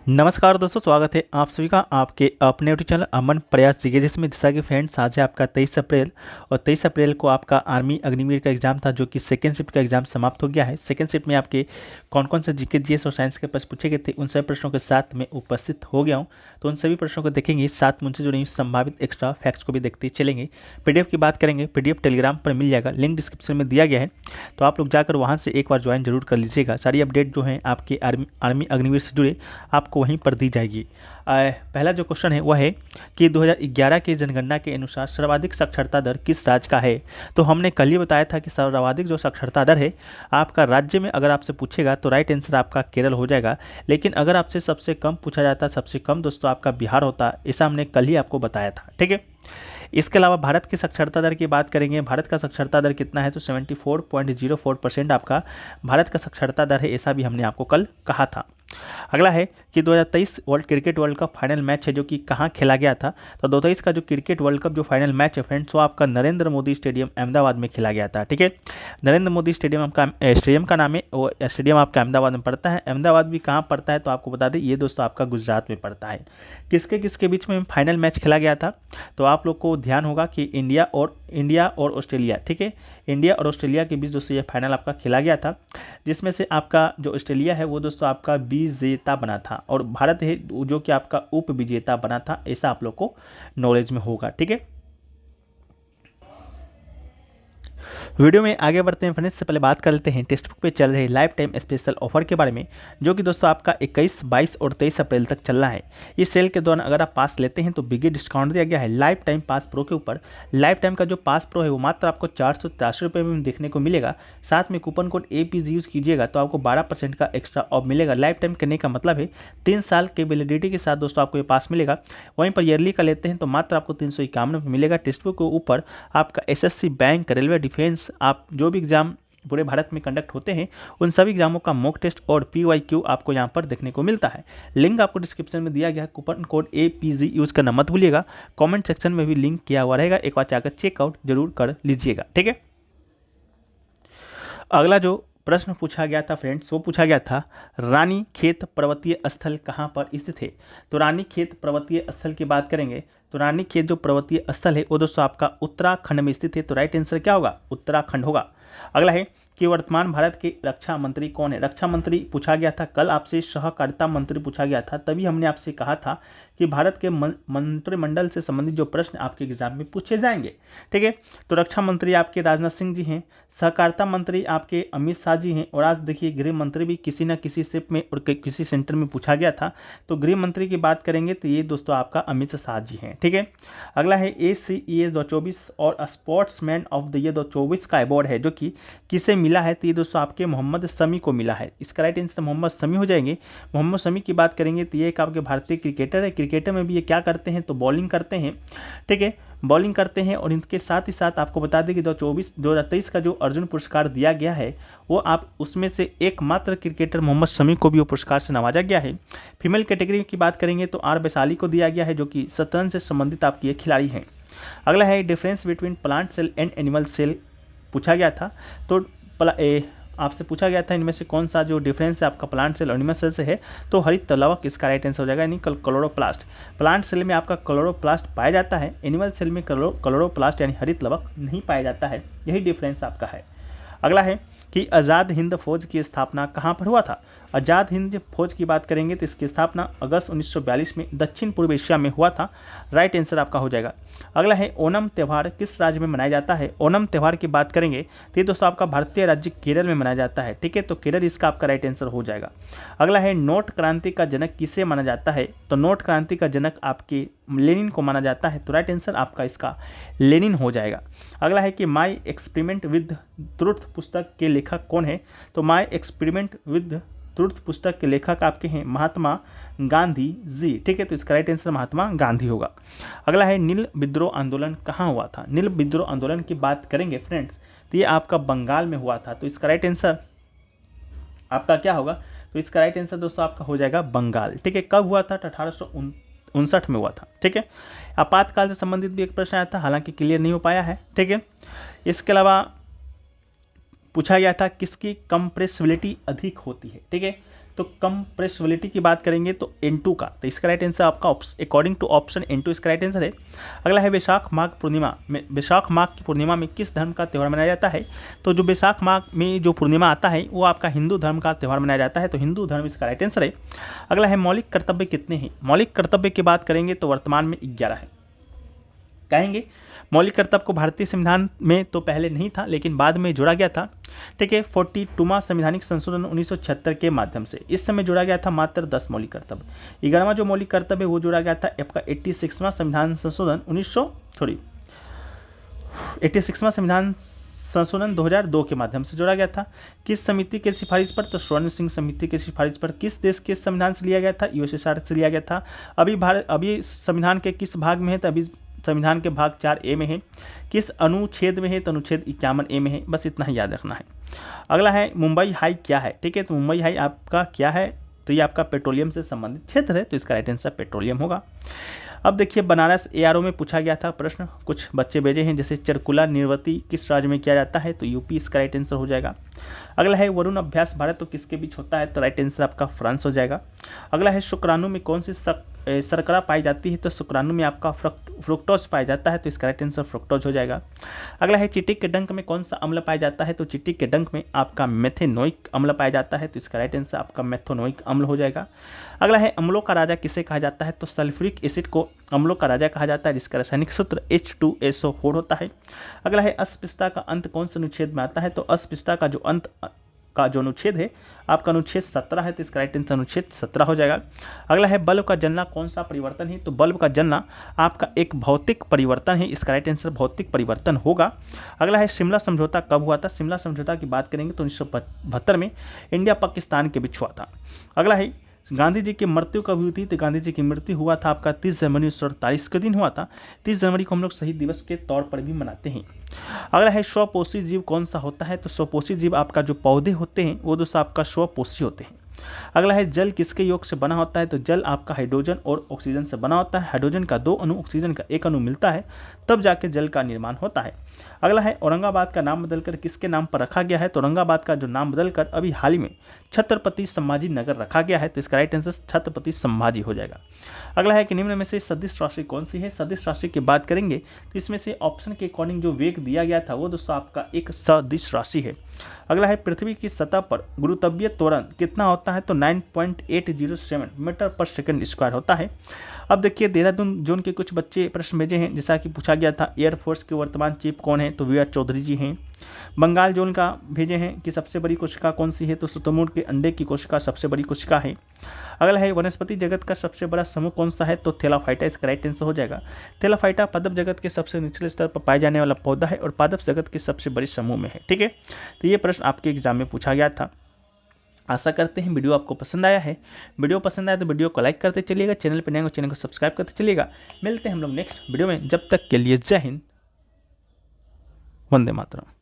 नमस्कार दोस्तों, स्वागत है आप सभी का आपके अपने यूट्यूब चैनल अमन प्रयास जीके, जिसमें जैसा कि फ्रेंड्स आज है आपका 23 अप्रैल और 23 अप्रैल को आपका आर्मी अग्निवीर का एग्जाम था, जो कि सेकेंड शिफ्ट का एग्जाम समाप्त हो गया है। सेकेंड शिफ्ट में आपके कौन कौन से जीके जीएस और साइंस के प्रश्न पूछे गए थे, उन सभी प्रश्नों के साथ मैं उपस्थित हो गया हूँ। तो उन सभी प्रश्नों को देखेंगे, साथ मुझसे जुड़ी हुई संभावित एक्स्ट्रा फैक्ट्स को भी देखते चलेंगे। पीडीएफ की बात करेंगे, पीडीएफ टेलीग्राम पर मिल जाएगा, लिंक डिस्क्रिप्शन में दिया गया है, तो आप लोग जाकर वहाँ से एक बार ज्वाइन जरूर कर लीजिएगा। सारी अपडेट जो है आपके आर्मी अग्निवीर से जुड़े आपको वहीं पर दी जाएगी। पहला जो क्वेश्चन है वह है कि 2011 की जनगणना के अनुसार सर्वाधिक साक्षरता दर किस राज्य का है। तो हमने कल ही बताया था कि सर्वाधिक जो साक्षरता दर है आपका राज्य में अगर आपसे पूछेगा तो राइट आंसर आपका केरल हो जाएगा। लेकिन अगर आपसे सबसे कम पूछा जाता, सबसे कम दोस्तों आपका बिहार होता। ऐसा हमने कल ही आपको बताया था, ठीक है। इसके अलावा भारत की साक्षरता दर की बात करेंगे। भारत का साक्षरता दर कितना है, तो 74.04% आपका भारत का साक्षरता दर है, ऐसा भी हमने आपको कल कहा था। अगला है कि 2023 cricket world cup final match है जो कि कहाँ खेला गया था। तो 2023 का जो क्रिकेट वर्ल्ड कप जो फाइनल मैच है फ्रेंड्स, वो आपका नरेंद्र मोदी स्टेडियम अहमदाबाद में खेला गया था, ठीक है। नरेंद्र मोदी स्टेडियम का स्टेडियम का नाम है, वो स्टेडियम आपका अहमदाबाद में पड़ता है। अहमदाबाद भी कहाँ पड़ता है, तो आपको बता दें ये दोस्तों आपका गुजरात में पड़ता है। किसके किसके बीच में फाइनल मैच खेला गया था, तो आप लोग को ध्यान होगा कि इंडिया और ऑस्ट्रेलिया, ठीक है, इंडिया और ऑस्ट्रेलिया के बीच दोस्तों ये फाइनल आपका खेला गया था, जिसमें से आपका जो ऑस्ट्रेलिया है वो दोस्तों आपका विजेता बना था और भारत है जो कि आपका उप विजेता बना था। ऐसा आप लोग को नॉलेज में होगा, ठीक है। वीडियो में आगे बढ़ते हैं फ्रेंड्स, से पहले बात कर लेते हैं टेक्स्ट बुक पे चल रहे लाइफ टाइम स्पेशल ऑफर के बारे में, जो कि दोस्तों आपका 21, 22 और 23 अप्रैल तक चल रहा है। इस सेल के दौरान अगर आप पास लेते हैं तो बिग डिस्काउंट दिया गया है लाइफ टाइम पास प्रो के ऊपर। लाइफ टाइम का जो पास प्रो है वो मात्र आपको 483 रुपये में देखने को मिलेगा। साथ में कूपन कोड APG यूज़ कीजिएगा तो आपको 12% का एक्स्ट्रा ऑफ मिलेगा। लाइफ टाइम करने का मतलब है 3 साल के वैलिडिटी के साथ दोस्तों आपको ये पास मिलेगा। वहीं पर ईयरली का लेते हैं तो मात्र आपको 351 रुपये मिलेगा। टेक्स्ट बुक के ऊपर आपका SSC, बैंक, रेलवे, डिफेंस, आप जो भी एग्जाम पूरे भारत में कंडक्ट होते हैं उन सभी एग्जामों का मॉक टेस्ट और PYQ आपको यहाँ पर देखने को मिलता है। लिंक आपको डिस्क्रिप्शन में दिया गया है। कूपन कोड APG यूज़ करना मत भूलिएगा। कमेंट सेक्शन में भी लिंक किया हुआ रहेगा, एक बार जाकर चेकआउट जरूर कर लीजिएगा, ठीक है। अगला जो प्रश्न पूछा गया था फ्रेंड्स, वो पूछा गया था रानी खेत पर्वतीय स्थल कहाँ पर स्थित है। तो रानी खेत पर्वतीय स्थल की बात करेंगे तो रानी खेत जो पर्वतीय स्थल है वो दोस्तों आपका उत्तराखंड में स्थित है। तो राइट आंसर क्या होगा, उत्तराखंड होगा। अगला है कि वर्तमान भारत के रक्षा मंत्री कौन है। रक्षा मंत्री पूछा गया था कल आपसे, सहकारिता मंत्री पूछा गया था, तभी हमने आपसे कहा था कि भारत के मंत्रिमंडल से संबंधित जो प्रश्न आपके एग्जाम में पूछे जाएंगे, ठीक है। तो रक्षा मंत्री आपके राजनाथ सिंह जी हैं, सहकारिता मंत्री आपके अमित शाह जी हैं, और आज देखिए गृह मंत्री भी किसी न किसी शिप में और किसी सेंटर में पूछा गया था। तो गृह मंत्री की बात करेंगे तो ये दोस्तों आपका अमित शाह जी हैं, ठीक है। अगला है ACES 2024 और स्पोर्ट्समैन ऑफ द ईयर 2024 का अवार्ड है जो कि किसे मिला है, तो ये दोस्तों आपके मोहम्मद शमी को मिला है। इसका राइट आंसर मोहम्मद शमी हो जाएंगे। मोहम्मद शमी की बात करेंगे तो ये एक आपके भारतीय क्रिकेटर है। क्रिकेटर में भी ये क्या करते हैं, तो बॉलिंग करते हैं, ठीक है, बॉलिंग करते हैं। और इनके साथ ही साथ आपको बता दें कि 2023 का जो अर्जुन पुरस्कार दिया गया है वो आप उसमें से एकमात्र क्रिकेटर मोहम्मद शमी को भी वो पुरस्कार से नवाजा गया है। फीमेल कैटेगरी की बात करेंगे तो R वैशाली को दिया गया है, जो कि शतरंज से संबंधित आपकी एक खिलाड़ी हैं। अगला है difference between plant cell and animal cell पूछा गया था। तो आपसे पूछा गया था इनमें से कौन सा जो डिफरेंस है आपका प्लांट सेल और एनिमल सेल से है, तो हरित लवक इसका राइट आंसर हो जाएगा, यानी क्लोरोप्लास्ट। प्लांट सेल में आपका क्लोरोप्लास्ट पाया जाता है, एनिमल सेल में क्लोरोप्लास्ट यानी हरित लवक नहीं पाया जाता है, यही डिफरेंस आपका है। अगला है कि आज़ाद हिंद फौज की स्थापना कहाँ पर हुआ था। आज़ाद हिंद फौज की बात करेंगे तो इसकी स्थापना अगस्त 1942 में दक्षिण पूर्व एशिया में हुआ था। राइट आंसर आपका हो जाएगा। अगला है ओणम त्यौहार किस राज्य में मनाया जाता है। ओणम त्यौहार की बात करेंगे तो ये दोस्तों आपका भारतीय राज्य केरल में मनाया जाता है, ठीक है, तो केरल इसका आपका राइट आंसर हो जाएगा। अगला है नोट क्रांति का जनक किसे माना जाता है। तो नोट क्रांति का जनक आपके लेनिन को माना जाता है, तो राइट आंसर आपका इसका लेनिन हो जाएगा। अगला है कि माई एक्सपेरिमेंट विद ट्रुथ पुस्तक के लेखक कौन है। तो माई एक्सपेरिमेंट विद ट्रुथ पुस्तक के लेखक आपके हैं महात्मा गांधी जी, ठीक है, तो इसका राइट आंसर महात्मा गांधी होगा। अगला है नील विद्रोह आंदोलन कहाँ हुआ था। नील विद्रोह आंदोलन की बात करेंगे फ्रेंड्स तो ये आपका बंगाल में हुआ था, तो इसका राइट आंसर आपका क्या होगा, तो इसका राइट आंसर दोस्तों आपका हो जाएगा बंगाल, ठीक है। कब हुआ था, तो 1859 में हुआ था, ठीक है। आपातकाल से संबंधित भी एक प्रश्न आया था, हालांकि क्लियर नहीं हो पाया है, ठीक है। इसके अलावा पूछा गया था किसकी कंप्रेसिबिलिटी अधिक होती है, ठीक है। तो कंप्रेसिबिलिटी की बात करेंगे तो N2 का, तो इसका राइट आंसर आपका अकॉर्डिंग टू ऑप्शन N2 इसका राइट आंसर है। अगला है वैशाख माघ पूर्णिमा में, वैशाख माघ की पूर्णिमा में किस धर्म का त्यौहार मनाया जाता है? तो जो वैशाख माघ में जो पूर्णिमा आता है वो आपका हिंदू धर्म का त्यौहार मनाया जाता है, तो हिंदू धर्म इसका राइट आंसर है। अगला है मौलिक कर्तव्य कितने हैं? मौलिक कर्तव्य की बात करेंगे तो वर्तमान में 11 है। कहेंगे मौलिक कर्तव्य को भारतीय संविधान में तो पहले नहीं था लेकिन बाद में जोड़ा गया था, ठीक है। 42वां संवैधानिक संशोधन 1976 के माध्यम से इस समय जोड़ा गया था मात्र 10 मौलिक कर्तव्य। 11वां जो मौलिक कर्तव्य है वो जोड़ा गया था आपका 86वां संविधान संशोधन 86वां संविधान संशोधन 2002 के माध्यम से जोड़ा गया था। किस समिति के सिफारिश पर? तो स्वर्ण सिंह समिति के सिफारिश पर। किस देश के संविधान से लिया गया था? यूएसएसआर से लिया गया था। अभी संविधान के किस भाग में है? तो अभी संविधान के भाग 4A में है। किस अनुच्छेद में है? तो अनुच्छेद 51A में है। बस इतना ही याद रखना है। अगला है मुंबई हाई क्या है? ठीक है, तो मुंबई हाई आपका क्या है? तो ये आपका पेट्रोलियम से संबंधित क्षेत्र है, तो इसका राइट आंसर पेट्रोलियम होगा। अब देखिए बनारस ARO में पूछा गया था प्रश्न, कुछ बच्चे भेजे हैं, जैसे चरकुला निर्वती किस राज्य में किया जाता है? तो यूपी इसका राइट आंसर हो जाएगा। अगला है वरुण अभ्यास भारत तो किसके बीच होता है? तो राइट आंसर आपका फ्रांस हो जाएगा। अगला है शुक्राणु में कौन सी शर्करा पाई जाती है? तो शुक्राणु में आपका फ्रुक्टोज पाया जाता है, तो इसका राइट आंसर फ्रुक्टोज हो जाएगा। अगला है चींटी के डंक में कौन सा अम्ल पाया जाता है? तो चींटी के डंक में आपका मेथेनोइक अम्ल पाया जाता है, तो इसका राइट आंसर आपका मेथेनोइक अम्ल हो जाएगा। अगला है अम्लों का राजा किसे कहा जाता है? तो सल्फ्यूरिक एसिड को अम्लों का राजा कहा जाता है, जिसका रासायनिक सूत्र H2SO4 होता है। अगला है अस्पृश्यता का अंत कौन से अनुच्छेद में आता है? तो अस्पृश्यता का जो अंत का जो अनुच्छेद है आपका अनुच्छेद 17 है, तो इसका राइट आंसर अनुच्छेद 17 हो जाएगा। अगला है बल्ब का जलना कौन सा परिवर्तन है? तो बल्ब का जलना आपका एक भौतिक परिवर्तन है, इसका राइट आंसर भौतिक परिवर्तन होगा। अगला है शिमला समझौता कब हुआ था? शिमला समझौता की बात करेंगे तो 1972 में इंडिया पाकिस्तान के बीच हुआ था। अगला है गांधी जी की मृत्यु कब हुई थी? तो गांधी जी की मृत्यु हुआ था आपका 30 जनवरी 1948 के दिन हुआ था। 30 जनवरी को हम लोग शहीद दिवस के तौर पर भी मनाते हैं। अगला है स्वपोषी जीव कौन सा होता है? तो स्वपोषी जीव आपका जो पौधे होते हैं वो दोस्तों आपका स्वपोषी होते हैं। अगला है जल किसके योग से बना होता है? तो जल आपका हाइड्रोजन और ऑक्सीजन से बना होता है। हाइड्रोजन का 2 अणु, ऑक्सीजन का 1 अणु मिलता है तब जाके जल का निर्माण होता है। अगला है औरंगाबाद का नाम बदलकर किसके नाम पर रखा गया है? तो औरंगाबाद का जो नाम बदलकर अभी हाल ही में छत्रपति संभाजी नगर रखा गया है, तो इसका राइट आंसर छत्रपति संभाजी हो जाएगा। अगला है कि निम्न में से सदिश राशि कौन सी है? सदिश राशि की बात करेंगे तो इसमें से ऑप्शन के अकॉर्डिंग जो वेग दिया गया था वो दोस्तों आपका एक सदिश राशि है। अगला है पृथ्वी की सतह पर गुरुत्वीय त्वरण कितना होता है? तो 9.807 मीटर पर सेकंड स्क्वायर होता है। अब देखिए देहरादून जोन के कुछ बच्चे प्रश्न भेजे हैं, जैसा कि पूछा गया था एयरफोर्स के वर्तमान चीफ कौन है? तो VR चौधरी जी हैं। बंगाल जोन का भेजे हैं कि सबसे बड़ी कोशिका कौन सी है? तो शुतुरमुर्ग के अंडे की कोशिका सबसे बड़ी कोशिका है। अगला है वनस्पति जगत का सबसे बड़ा समूह कौन सा है? तो थैलाफाइटा इसका राइट आंसर हो जाएगा। थैलाफाइटा पादप जगत के सबसे निचले स्तर पर पाए जाने वाला पौधा है और पादप जगत के सबसे बड़े समूह में है, ठीक है। तो ये प्रश्न आपके एग्जाम में पूछा गया था। आशा करते हैं वीडियो आपको पसंद आया है। वीडियो पसंद आया तो वीडियो को लाइक करते चलिएगा, चैनल पर नए हो चैनल को सब्सक्राइब करते चलिएगा। मिलते हैं हम लोग नेक्स्ट वीडियो में, जब तक के लिए जय हिंद, वंदे मातरम।